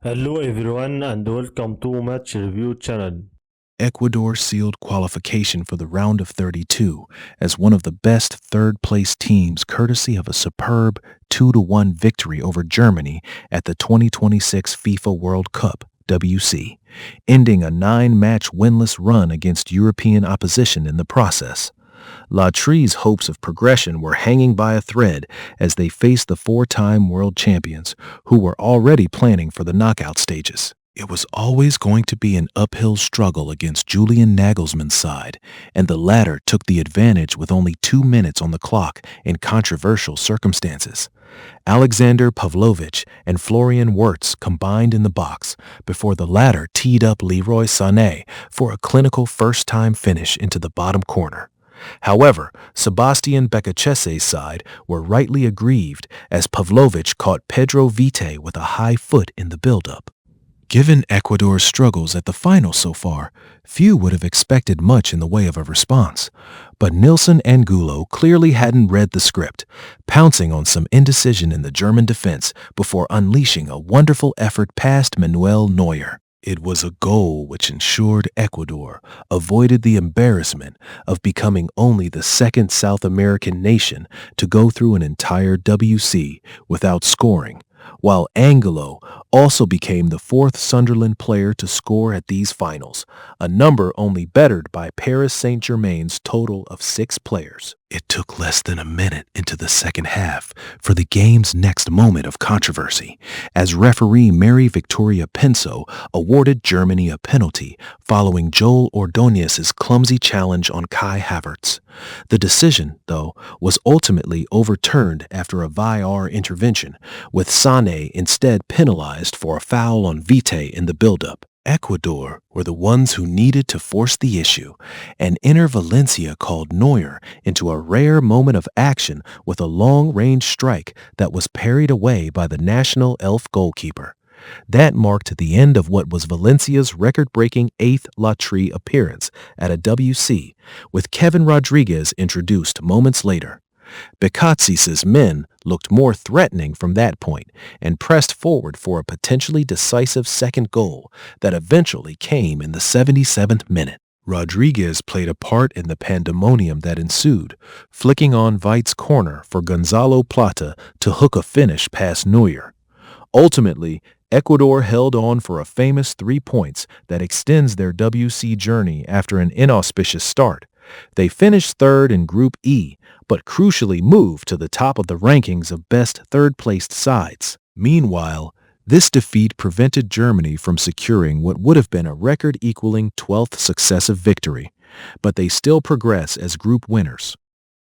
Hello everyone and welcome to Match Review channel. Ecuador sealed qualification for the round of 32 as one of the best third-place teams courtesy of a superb 2-1 victory over Germany at the 2026 FIFA World Cup WC, ending a 9-match winless run against European opposition in the process. La Trie's hopes of progression were hanging by a thread as they faced the four-time world champions, who were already planning for the knockout stages. It was always going to be an uphill struggle against Julian Nagelsmann's side, and the latter took the advantage with only 2 minutes on the clock in controversial circumstances. Alexander Pavlovich and Florian Wirtz combined in the box before the latter teed up Leroy Sané for a clinical first-time finish into the bottom corner. However, Sebastian Becacese's side were rightly aggrieved as Pavlovich caught Pedro Vite with a high foot in the build-up. Given Ecuador's struggles at the final so far, few would have expected much in the way of a response. But Nilsson Angulo clearly hadn't read the script, pouncing on some indecision in the German defense before unleashing a wonderful effort past Manuel Neuer. It was a goal which ensured Ecuador avoided the embarrassment of becoming only the second South American nation to go through an entire WC without scoring, while Angulo also became the fourth Sunderland player to score at these finals, a number only bettered by Paris Saint-Germain's total of 6 players. It took less than a minute into the second half for the game's next moment of controversy, as referee Mary Victoria Pinso awarded Germany a penalty following Joel Ordóñez's clumsy challenge on Kai Havertz. The decision, though, was ultimately overturned after a VAR intervention, with Sané instead penalized for a foul on Vite in the build-up. Ecuador were the ones who needed to force the issue, and Inter Valencia called Neuer into a rare moment of action with a long-range strike that was parried away by the national elf goalkeeper. That marked the end of what was Valencia's record-breaking 8th La Tri appearance at a WC, with Kevin Rodriguez introduced moments later. Becacese's men looked more threatening from that point and pressed forward for a potentially decisive second goal that eventually came in the 77th minute. Rodriguez played a part in the pandemonium that ensued, flicking on Vite's corner for Gonzalo Plata to hook a finish past Neuer. Ultimately, Ecuador held on for a famous 3 points that extends their WC journey after an inauspicious start. They finished third in Group E, but crucially moved to the top of the rankings of best third-placed sides. Meanwhile, this defeat prevented Germany from securing what would have been a record-equaling 12th successive victory, but they still progress as group winners.